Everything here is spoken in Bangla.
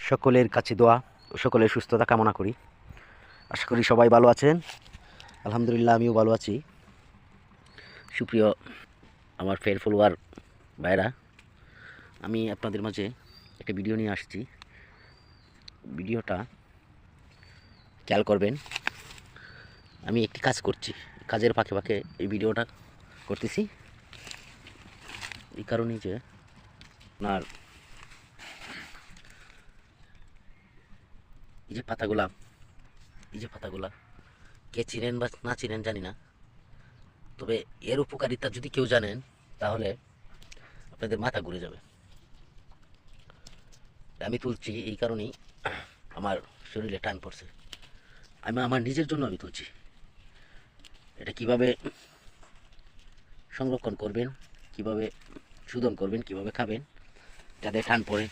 সকলের কাছে দোয়া ও সকলের সুস্থতা কামনা করি। আশা করি সবাই ভালো আছেন। আলহামদুলিল্লাহ আমিও ভালো আছি। সুপ্রিয় আমার ফের ফলোয়ার ভাইরা, আমি আপনাদের মাঝে একটা ভিডিও নিয়ে আসছি। ভিডিওটা খেয়াল করবেন। আমি একটি কাজ করছি, কাজের ফাঁকে ফাঁকে এই ভিডিওটা করতেছি। এই কারণেই যে আপনার এই যে পাতাগুলা কে চিনেন বা না চিনেন জানি না, তবে এর উপকারিতা যদি কেউ জানেন তাহলে আপনাদের মাথা ঘুরে যাবে। আমি তুলছি এই কারণেই, আমার শরীরে টান পড়ছে। আমি আমার নিজের জন্য আমি তুলছি। এটা কিভাবে সংরক্ষণ করবেন, কিভাবে শোধন করবেন, কিভাবে খাবেন যাদের টান পড়ে